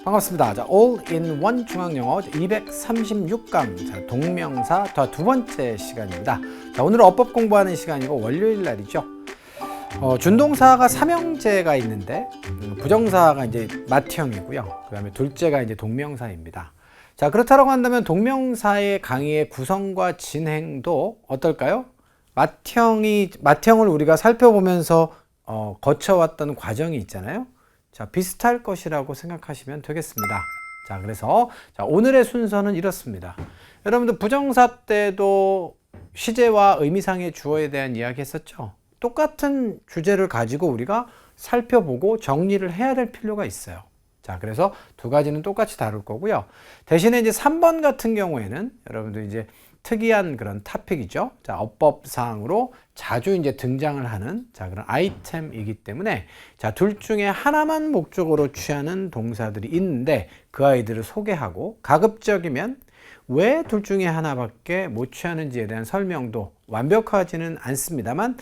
반갑습니다. 자, All-in-One 중앙영어 236강 자, 동명사 두 번째 시간입니다. 자, 오늘은 어법 공부하는 시간이고 월요일 날이죠. 준동사가 삼형제가 있는데 부정사가 이제 맏형이고요. 그 다음에 둘째가 이제 동명사입니다. 자, 그렇다고 한다면 동명사의 강의의 구성과 진행도 어떨까요? 맏형을 우리가 살펴보면서 거쳐왔던 과정이 있잖아요. 자, 비슷할 것이라고 생각하시면 되겠습니다. 자, 그래서 오늘의 순서는 이렇습니다. 여러분들 부정사 때도 시제와 의미상의 주어에 대한 이야기 했었죠. 똑같은 주제를 가지고 우리가 살펴보고 정리를 해야 될 필요가 있어요. 자, 그래서 두 가지는 똑같이 다룰 거고요. 대신에 이제 3번 같은 경우에는 여러분들 이제 특이한 그런 토픽이죠. 자, 어법상으로 자주 이제 등장을 하는 그런 아이템이기 때문에 둘 중에 하나만 목적으로 취하는 동사들이 있는데 그 아이들을 소개하고 가급적이면 왜 둘 중에 하나밖에 못 취하는지에 대한 설명도 완벽하지는 않습니다만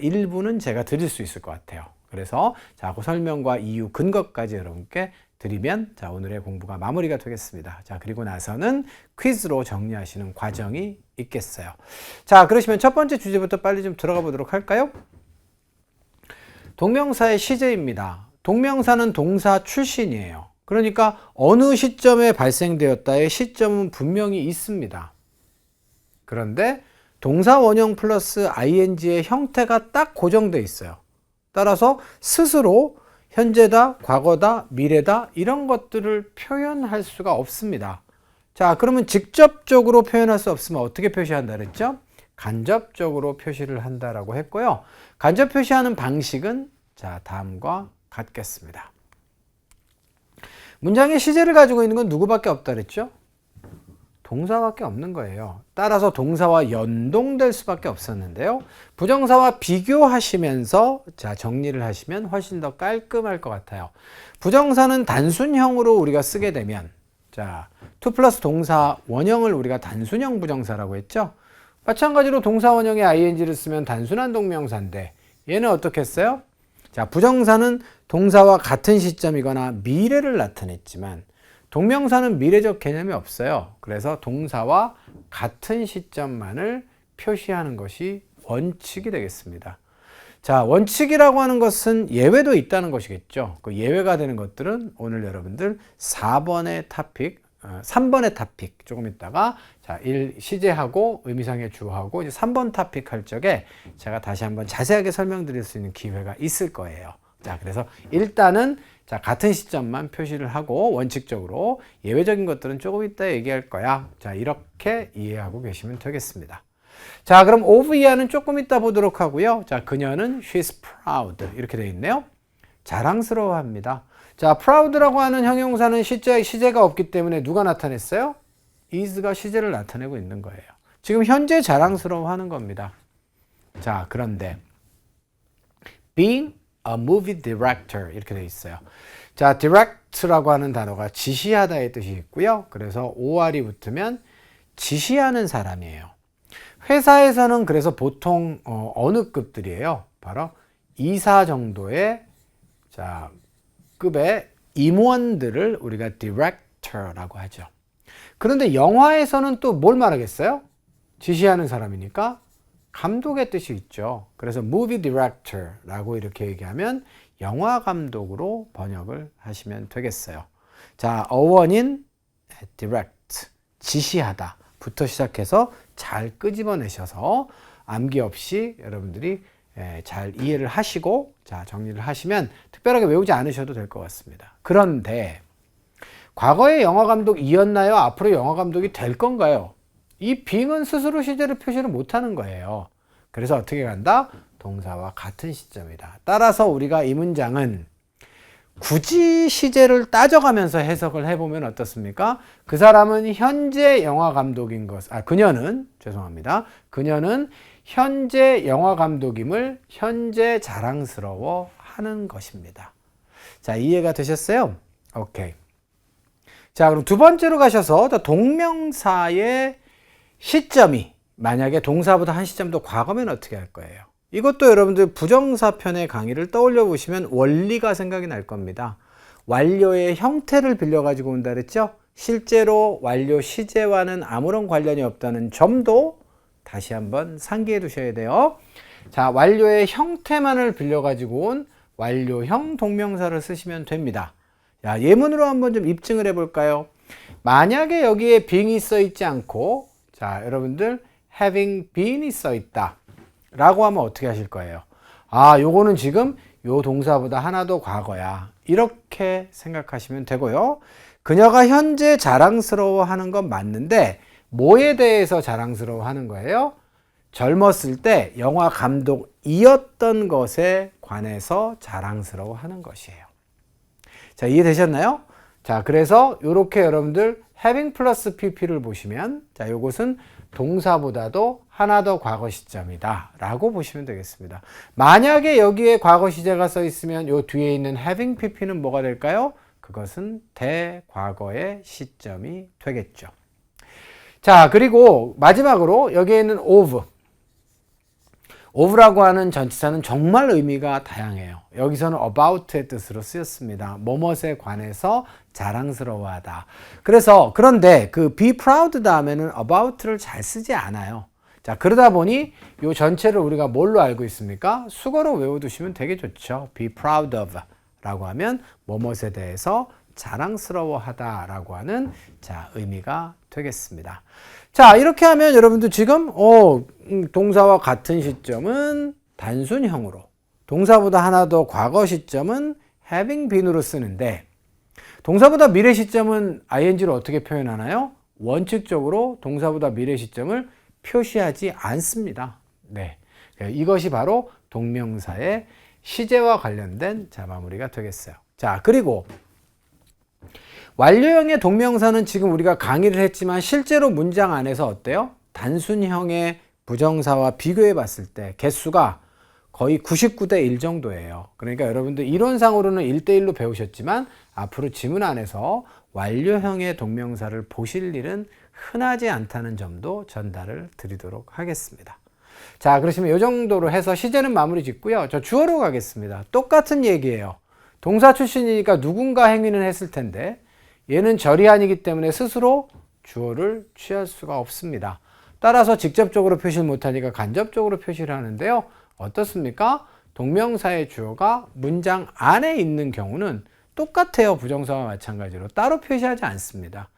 일부는 제가 드릴 수 있을 것 같아요. 그래서 그 설명과 이유, 근거까지 여러분께 드리면 오늘의 공부가 마무리가 되겠습니다. 그리고 나서는 퀴즈로 정리하시는 과정이 있겠어요. 자, 그러시면 첫 번째 주제부터 빨리 좀 들어가 보도록 할까요? 동명사의 시제입니다. 동명사는 동사 출신이에요. 그러니까 어느 시점에 발생되었다의 시점은 분명히 있습니다. 그런데 동사 원형 플러스 ing의 형태가 딱 고정되어 있어요. 따라서 스스로 현재다, 과거다, 미래다 이런 것들을 표현할 수가 없습니다. 자, 그러면 직접적으로 표현할 수 없으면 어떻게 표시한다 그랬죠? 간접적으로 표시를 한다라고 했고요. 간접 표시하는 방식은 다음과 같겠습니다. 문장의 시제를 가지고 있는 건 누구밖에 없다 그랬죠? 동사밖에 없는 거예요. 따라서 동사와 연동될 수밖에 없었는데요. 부정사와 비교하시면서 정리를 하시면 훨씬 더 깔끔할 것 같아요. 부정사는 단순형으로 우리가 쓰게 되면 to 플러스 동사 원형을 우리가 단순형 부정사라고 했죠. 마찬가지로 동사 원형에 ing를 쓰면 단순한 동명사인데 얘는 어떻게 했어요? 부정사는 동사와 같은 시점이거나 미래를 나타냈지만 동명사는 미래적 개념이 없어요. 그래서 동사와 같은 시점만을 표시하는 것이 원칙이 되겠습니다. 자, 원칙이라고 하는 것은 예외도 있다는 것이겠죠. 그 예외가 되는 것들은 오늘 여러분들 3번의 토픽 조금 있다가 1 시제하고 의미상의 주어하고 이제 3번 토픽 할 적에 제가 다시 한번 자세하게 설명드릴 수 있는 기회가 있을 거예요. 자, 그래서 일단은 같은 시점만 표시를 하고 원칙적으로 예외적인 것들은 조금 이따 얘기할 거야. 이렇게 이해하고 계시면 되겠습니다. 자, 그럼 of 이하는 조금 이따 보도록 하고요. 그녀는 she's proud 이렇게 되어 있네요. 자랑스러워합니다. proud라고 하는 형용사는 시제가 없기 때문에 누가 나타냈어요? is가 시제를 나타내고 있는 거예요. 지금 현재 자랑스러워하는 겁니다. 자, 그런데 being a movie director 이렇게 되어 있어요. direct라고 하는 단어가 지시하다의 뜻이 있고요. 그래서 or이 붙으면 지시하는 사람이에요. 회사에서는 그래서 보통 어느 급들이에요? 바로 이사 정도의 급의 임원들을 우리가 director라고 하죠. 그런데 영화에서는 또 뭘 말하겠어요? 지시하는 사람이니까 감독의 뜻이 있죠. 그래서 movie director라고 이렇게 얘기하면 영화 감독으로 번역을 하시면 되겠어요. 어원인 direct, 지시하다 부터 시작해서 잘 끄집어내셔서 암기 없이 여러분들이 잘 이해를 하시고 정리를 하시면 특별하게 외우지 않으셔도 될 것 같습니다. 그런데 과거에 영화 감독이었나요? 앞으로 영화 감독이 될 건가요? 이 being은 스스로 시제를 표시를 못하는 거예요. 그래서 어떻게 간다? 동사와 같은 시점이다. 따라서 우리가 이 문장은 굳이 시제를 따져가면서 해석을 해보면 어떻습니까? 그 사람은 현재 영화 감독인 그녀는 현재 영화 감독임을 현재 자랑스러워 하는 것입니다. 이해가 되셨어요? 오케이. 그럼 두 번째로 가셔서 동명사의 시점이 만약에 동사보다 한 시점 더 과거면 어떻게 할 거예요? 이것도 여러분들 부정사 편의 강의를 떠올려 보시면 원리가 생각이 날 겁니다. 완료의 형태를 빌려가지고 온다 그랬죠? 실제로 완료 시제와는 아무런 관련이 없다는 점도 다시 한번 상기해 두셔야 돼요. 자, 완료의 형태만을 빌려가지고 온 완료형 동명사를 쓰시면 됩니다. 야, 예문으로 한번 좀 입증을 해볼까요? 만약에 여기에 being이 써 있지 않고, 자, 여러분들 having been이 써 있다 라고 하면 어떻게 하실 거예요? 아, 요거는 지금 요 동사보다 하나 더 과거야. 이렇게 생각하시면 되고요. 그녀가 현재 자랑스러워하는 건 맞는데 뭐에 대해서 자랑스러워하는 거예요? 젊었을 때 영화 감독이었던 것에 관해서 자랑스러워하는 것이에요. 자, 이해되셨나요? 자, 그래서 이렇게 여러분들 having 플러스 pp를 보시면, 자, 요것은 동사보다도 하나 더 과거 시점이다 라고 보시면 되겠습니다. 만약에 여기에 과거 시제가 써 있으면 요 뒤에 있는 having pp는 뭐가 될까요? 그것은 대과거의 시점이 되겠죠. 자, 그리고 마지막으로 여기에 있는 of. of라고 하는 전치사는 정말 의미가 다양해요. 여기서는 about의 뜻으로 쓰였습니다. 뭐뭇에 관해서 자랑스러워하다. 그래서 그런데 그 be proud 다음에는 about를 잘 쓰지 않아요. 자, 그러다 보니 이 전체를 우리가 뭘로 알고 있습니까? 수거로 외워두시면 되게 좋죠. be proud of 라고 하면 뭐뭇에 대해서 자랑스러워하다 라고 하는, 자, 의미가 되겠습니다. 자, 이렇게 하면 여러분들 지금 동사와 같은 시점은 단순형으로, 동사보다 하나 더 과거 시점은 having been으로 쓰는데, 동사보다 미래 시점은 ing로 어떻게 표현하나요? 원칙적으로 동사보다 미래 시점을 표시하지 않습니다. 네, 이것이 바로 동명사의 시제와 관련된, 자, 마무리가 되겠어요. 자, 그리고 완료형의 동명사는 지금 우리가 강의를 했지만 실제로 문장 안에서 어때요? 단순형의 부정사와 비교해 봤을 때 개수가 거의 99대 1 정도예요. 그러니까 여러분들 이론상으로는 1대1로 배우셨지만 앞으로 지문 안에서 완료형의 동명사를 보실 일은 흔하지 않다는 점도 전달을 드리도록 하겠습니다. 자, 그러시면 이 정도로 해서 시제는 마무리 짓고요. 저 주어로 가겠습니다. 똑같은 얘기예요. 동사 출신이니까 누군가 행위는 했을 텐데 얘는 절이안이기 때문에 스스로 주어를 취할 수가 없습니다. 따라서 직접적으로 표시를 못하니까 간접적으로 표시를 하는데요. 어떻습니까? 동명사의 주어가 문장 안에 있는 경우는 똑같아요. 부정사와 마찬가지로 따로 표시하지 않습니다.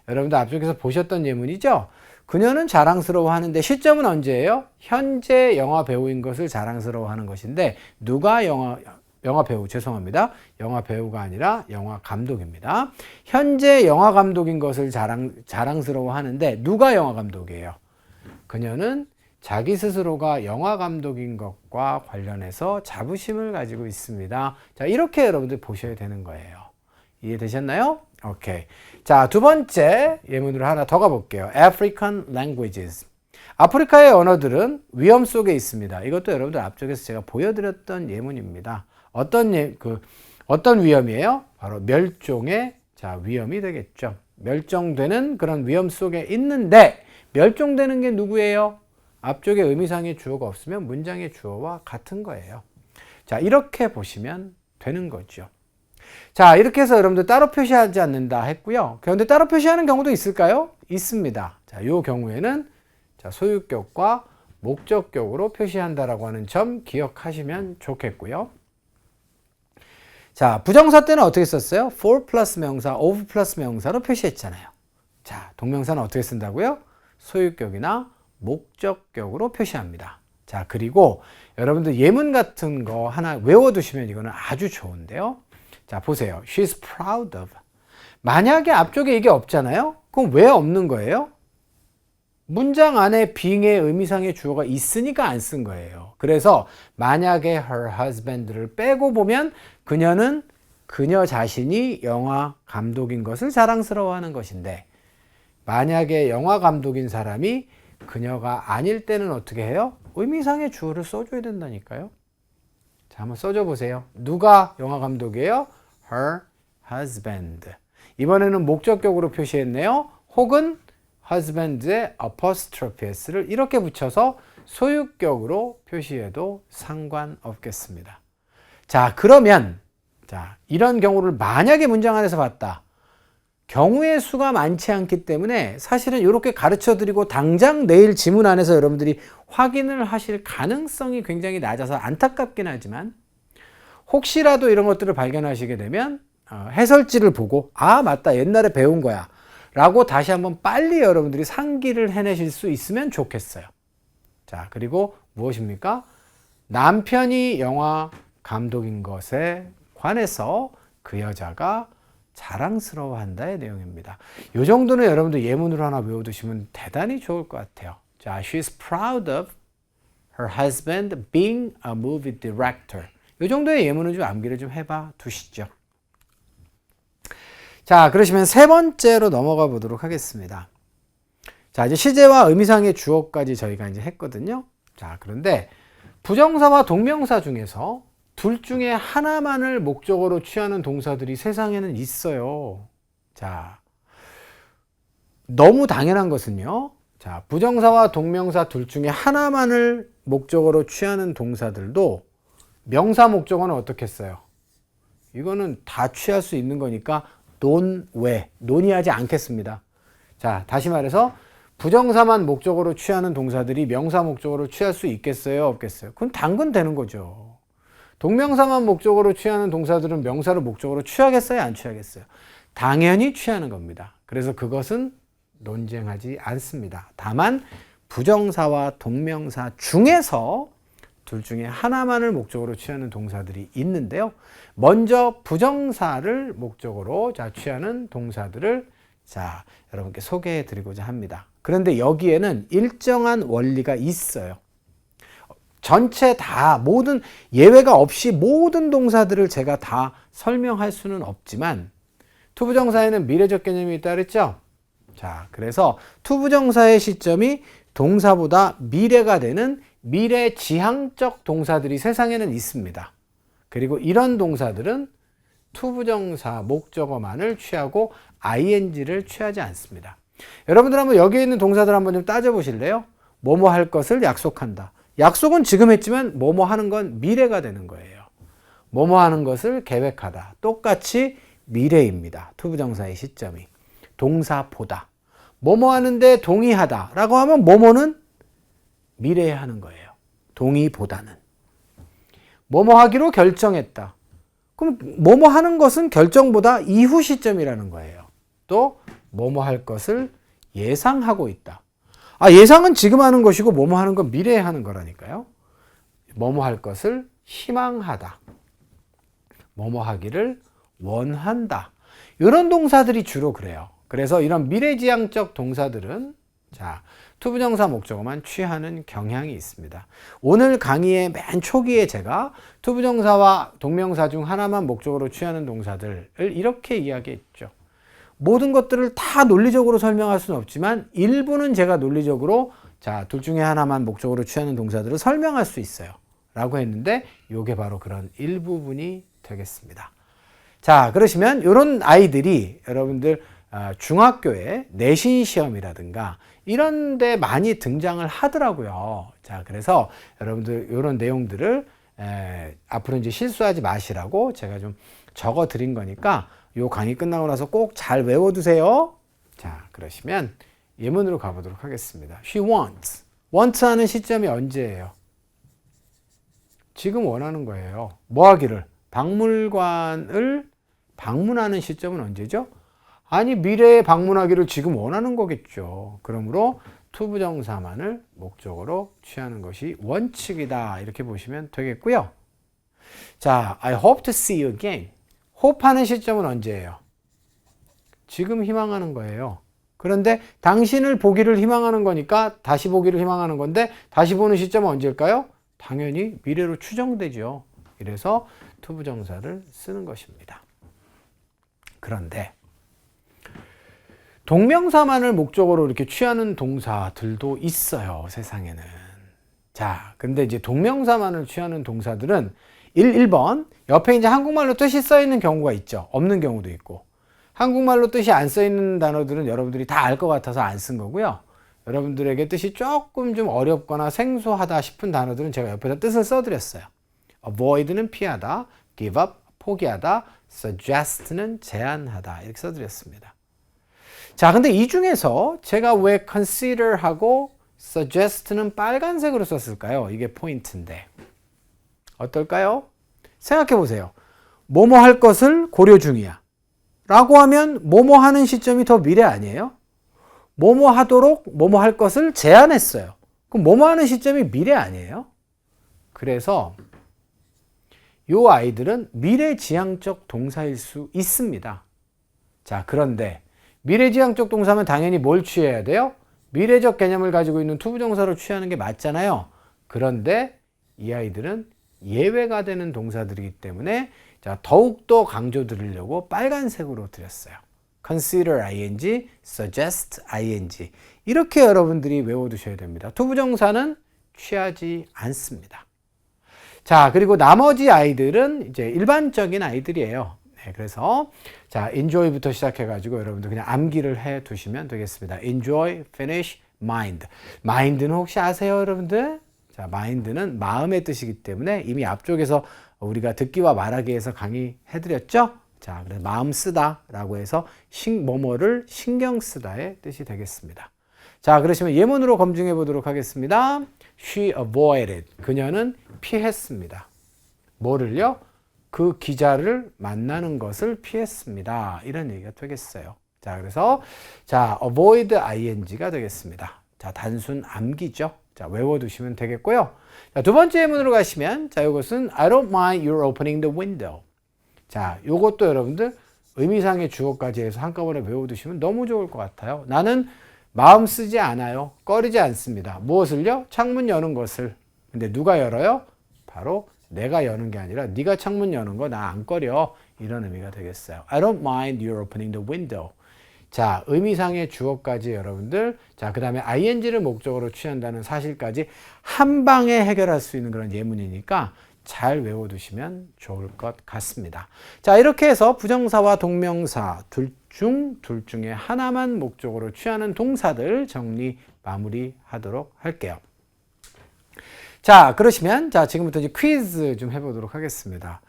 여러분들 앞쪽에서 보셨던 예문이죠? 그녀는 자랑스러워하는데 시점은 언제예요? 현재 영화 배우인 것을 자랑스러워하는 것인데 누가 영화 배우, 죄송합니다. 영화 배우가 아니라 영화 감독입니다. 현재 영화 감독인 것을 자랑스러워하는데 누가 영화 감독이에요? 그녀는 자기 스스로가 영화 감독인 것과 관련해서 자부심을 가지고 있습니다. 자, 이렇게 여러분들 보셔야 되는 거예요. 이해되셨나요? 오케이. 자, 두 번째 예문으로 하나 더 가볼게요. African languages. 아프리카의 언어들은 위험 속에 있습니다. 이것도 여러분들 앞쪽에서 제가 보여드렸던 예문입니다. 어떤 위험이에요? 바로 멸종의, 자, 위험이 되겠죠. 멸종되는 그런 위험 속에 있는데 멸종되는 게 누구예요? 앞쪽에 의미상의 주어가 없으면 문장의 주어와 같은 거예요. 자, 이렇게 보시면 되는 거죠. 자, 이렇게 해서 여러분들 따로 표시하지 않는다 했고요. 그런데 따로 표시하는 경우도 있을까요? 있습니다. 자, 이 경우에는, 자, 소유격과 목적격으로 표시한다라고 하는 점 기억하시면 좋겠고요. 자, 부정사 때는 어떻게 썼어요? for 플러스 명사, of 플러스 명사로 표시했잖아요. 자, 동명사는 어떻게 쓴다고요? 소유격이나 목적격으로 표시합니다. 자, 그리고 여러분들 예문 같은 거 하나 외워두시면 이거는 아주 좋은데요. 자, 보세요. She's proud of. 만약에 앞쪽에 이게 없잖아요? 그럼 왜 없는 거예요? 문장 안에 being의 의미상의 주어가 있으니까 안 쓴 거예요. 그래서 만약에 her husband를 빼고 보면 그녀는 그녀 자신이 영화 감독인 것을 자랑스러워하는 것인데 만약에 영화 감독인 사람이 그녀가 아닐 때는 어떻게 해요? 의미상의 주어를 써줘야 된다니까요. 자, 한번 써줘 보세요. 누가 영화 감독이에요? Her husband. 이번에는 목적격으로 표시했네요. 혹은 husband의 apostrophe s를 이렇게 붙여서 소유격으로 표시해도 상관없겠습니다. 자, 그러면, 자, 이런 경우를 만약에 문장 안에서 봤다. 경우의 수가 많지 않기 때문에 사실은 이렇게 가르쳐 드리고 당장 내일 지문 안에서 여러분들이 확인을 하실 가능성이 굉장히 낮아서 안타깝긴 하지만 혹시라도 이런 것들을 발견하시게 되면 해설지를 보고 아 맞다 옛날에 배운 거야 라고 다시 한번 빨리 여러분들이 상기를 해내실 수 있으면 좋겠어요. 자, 그리고 무엇입니까? 남편이 영화 감독인 것에 관해서 그 여자가 자랑스러워한다의 내용입니다. 이 정도는 여러분들 예문으로 하나 외워두시면 대단히 좋을 것 같아요. 자, she's proud of her husband being a movie director. 이 정도의 예문은 좀 암기를 좀 해봐 두시죠. 자, 그러시면 세 번째로 넘어가 보도록 하겠습니다. 자, 이제 시제와 의미상의 주어까지 저희가 이제 했거든요. 자, 그런데 부정사와 동명사 중에서 둘 중에 하나만을 목적어로 취하는 동사들이 세상에는 있어요. 자, 너무 당연한 것은요. 자, 부정사와 동명사 둘 중에 하나만을 목적어로 취하는 동사들도 명사 목적어는 어떻게 써요? 이거는 다 취할 수 있는 거니까 논의하지 않겠습니다. 자, 다시 말해서 부정사만 목적어로 취하는 동사들이 명사 목적어로 취할 수 있겠어요? 없겠어요? 그건 당근 되는 거죠. 동명사만 목적어로 취하는 동사들은 명사를 목적어로 취하겠어요? 안 취하겠어요? 당연히 취하는 겁니다. 그래서 그것은 논쟁하지 않습니다. 다만 부정사와 동명사 중에서 둘 중에 하나만을 목적어로 취하는 동사들이 있는데요. 먼저 부정사를 목적어로 취하는 동사들을 여러분께 소개해 드리고자 합니다. 그런데 여기에는 일정한 원리가 있어요. 전체 다 모든 예외가 없이 모든 동사들을 제가 다 설명할 수는 없지만 투부정사에는 미래적 개념이 있다 그랬죠? 자, 그래서 투부정사의 시점이 동사보다 미래가 되는 미래지향적 동사들이 세상에는 있습니다. 그리고 이런 동사들은 투부정사 목적어만을 취하고 ing를 취하지 않습니다. 여러분들 한번 여기에 있는 동사들 한번 좀 따져보실래요? 뭐뭐 할 것을 약속한다. 약속은 지금 했지만 뭐뭐 하는 건 미래가 되는 거예요. 뭐뭐 하는 것을 계획하다. 똑같이 미래입니다. 투부정사의 시점이. 동사보다. 뭐뭐 하는데 동의하다 라고 하면 뭐뭐는 미래에 하는 거예요. 동의보다는. 뭐뭐 하기로 결정했다. 그럼 뭐뭐 하는 것은 결정보다 이후 시점이라는 거예요. 또 뭐뭐 할 것을 예상하고 있다. 예상은 지금 하는 것이고 뭐뭐 하는 건 미래에 하는 거라니까요. 뭐뭐 할 것을 희망하다. 뭐뭐 하기를 원한다. 이런 동사들이 주로 그래요. 그래서 이런 미래지향적 동사들은 투부정사 목적어만 취하는 경향이 있습니다. 오늘 강의의 맨 초기에 제가 투부정사와 동명사 중 하나만 목적어로 취하는 동사들을 이렇게 이야기했죠. 모든 것들을 다 논리적으로 설명할 수는 없지만 일부는 제가 논리적으로 둘 중에 하나만 목적어로 취하는 동사들을 설명할 수 있어요. 라고 했는데 이게 바로 그런 일부분이 되겠습니다. 자, 그러시면 이런 아이들이 여러분들 중학교에 내신 시험이라든가 이런 데 많이 등장을 하더라고요. 자, 그래서 여러분들 이런 내용들을 앞으로 이제 실수하지 마시라고 제가 좀 적어 드린 거니까 요 강의 끝나고 나서 꼭 잘 외워두세요. 자, 그러시면 예문으로 가보도록 하겠습니다. She wants. want 하는 시점이 언제예요? 지금 원하는 거예요. 뭐 하기를? 박물관을 방문하는 시점은 언제죠? 아니, 미래에 방문하기를 지금 원하는 거겠죠. 그러므로 투부정사만을 목적어로 취하는 것이 원칙이다. 이렇게 보시면 되겠고요. 자, I hope to see you again. hope 하는 시점은 언제예요? 지금 희망하는 거예요. 그런데 당신을 보기를 희망하는 거니까 다시 보기를 희망하는 건데 다시 보는 시점은 언제일까요? 당연히 미래로 추정되죠. 이래서 투부정사를 쓰는 것입니다. 그런데 동명사만을 목적어로 이렇게 취하는 동사들도 있어요, 세상에는. 자, 근데 이제 동명사만을 취하는 동사들은 1번 옆에 이제 한국말로 뜻이 써 있는 경우가 있죠. 없는 경우도 있고. 한국말로 뜻이 안 써 있는 단어들은 여러분들이 다 알 것 같아서 안 쓴 거고요. 여러분들에게 뜻이 조금 좀 어렵거나 생소하다 싶은 단어들은 제가 옆에다 뜻을 써드렸어요. avoid는 피하다, give up 포기하다, suggest는 제안하다 이렇게 써드렸습니다. 자, 근데 이 중에서 제가 왜 consider하고 suggest는 빨간색으로 썼을까요? 이게 포인트인데 어떨까요? 생각해 보세요. 뭐뭐 할 것을 고려 중이야 라고 하면 뭐뭐 하는 시점이 더 미래 아니에요? 뭐뭐 하도록 뭐뭐 할 것을 제안했어요. 그럼 뭐뭐 하는 시점이 미래 아니에요? 그래서 이 아이들은 미래지향적 동사일 수 있습니다. 자, 그런데 미래지향적 동사면 당연히 뭘 취해야 돼요? 미래적 개념을 가지고 있는 투부정사로 취하는 게 맞잖아요. 그런데 이 아이들은 예외가 되는 동사들이기 때문에 자, 더욱더 강조 드리려고 빨간색으로 드렸어요. consider ing, suggest ing 이렇게 여러분들이 외워두셔야 됩니다. 투부정사는 취하지 않습니다. 자, 그리고 나머지 아이들은 이제 일반적인 아이들이에요. 네, 그래서 자, enjoy부터 시작해가지고 여러분들 그냥 암기를 해 두시면 되겠습니다. enjoy, finish, mind. mind는 혹시 아세요, 여러분들? 자, mind는 마음의 뜻이기 때문에 이미 앞쪽에서 우리가 듣기와 말하기에서 강의해드렸죠? 자, 그래서 마음 쓰다라고 해서 뭐뭐를 신경 쓰다의 뜻이 되겠습니다. 자, 그러시면 예문으로 검증해 보도록 하겠습니다. She avoided. 그녀는 피했습니다. 뭐를요? 그 기자를 만나는 것을 피했습니다. 이런 얘기가 되겠어요. 자, 그래서 자, avoid ing가 되겠습니다. 자, 단순 암기죠. 자, 외워두시면 되겠고요. 자, 두 번째 예문으로 가시면 자, 이것은 I don't mind your opening the window. 자, 요것도 여러분들 의미상의 주어까지 해서 한꺼번에 외워두시면 너무 좋을 것 같아요. 나는 마음 쓰지 않아요. 꺼리지 않습니다. 무엇을요? 창문 여는 것을. 근데 누가 열어요? 바로 내가 여는 게 아니라 네가 창문 여는 거 나 안 꺼려. 이런 의미가 되겠어요. I don't mind your opening the window. 자, 의미상의 주어까지 여러분들, 자, 그 다음에 ing를 목적으로 취한다는 사실까지 한 방에 해결할 수 있는 그런 예문이니까 잘 외워두시면 좋을 것 같습니다. 자, 이렇게 해서 부정사와 동명사 둘 중에 하나만 목적으로 취하는 동사들 정리 마무리하도록 할게요. 자, 그러시면 자, 지금부터 이제 퀴즈 좀 해보도록 하겠습니다.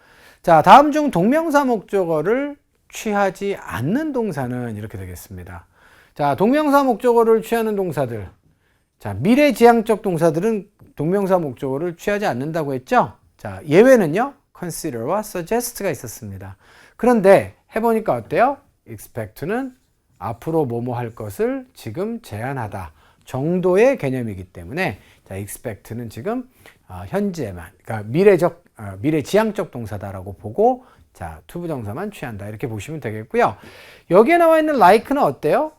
자, 다음 중 동명사 목적어를 취하지 않는 동사는 이렇게 되겠습니다. 자, 동명사 목적어를 취하는 동사들. 자, 미래지향적 동사들은 동명사 목적어를 취하지 않는다고 했죠? 자, 예외는요, consider와 suggest가 있었습니다. 그런데 해보니까 어때요? expect는 앞으로 뭐뭐 할 것을 지금 제안하다 정도의 개념이기 때문에 자, expect는 지금 현재만, 그러니까 미래지향적 동사다라고 보고 자, 투부정사만 취한다 이렇게 보시면 되겠고요. 여기에 나와 있는 like는 어때요?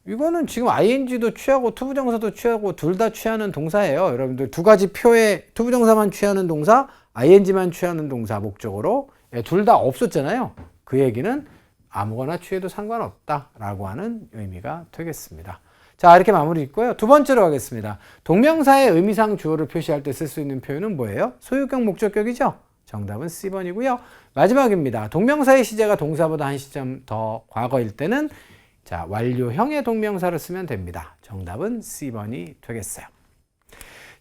이거는 지금 ing도 취하고 투부정사도 취하고 둘 다 취하는 동사예요. 여러분들 두 가지 표에 투부정사만 취하는 동사, ing만 취하는 동사 목적으로 둘 다 없었잖아요. 그 얘기는 아무거나 취해도 상관없다라고 하는 의미가 되겠습니다. 자, 이렇게 마무리 있고요. 두 번째로 가겠습니다. 동명사의 의미상 주어를 표시할 때 쓸 수 있는 표현은 뭐예요? 소유격, 목적격이죠? 정답은 C번이고요. 마지막입니다. 동명사의 시제가 동사보다 한 시점 더 과거일 때는 자, 완료형의 동명사를 쓰면 됩니다. 정답은 C번이 되겠어요.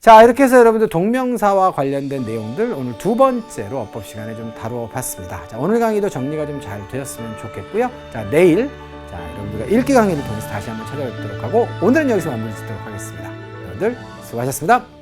자, 이렇게 해서 여러분들 동명사와 관련된 내용들 오늘 두 번째로 어법 시간에 좀 다뤄봤습니다. 자, 오늘 강의도 정리가 좀 잘 되었으면 좋겠고요. 자, 내일 자, 여러분들과 읽기 강의를 통해서 다시 한번 찾아뵙도록 하고 오늘은 여기서 마무리 짓도록 하겠습니다. 여러분들 수고하셨습니다.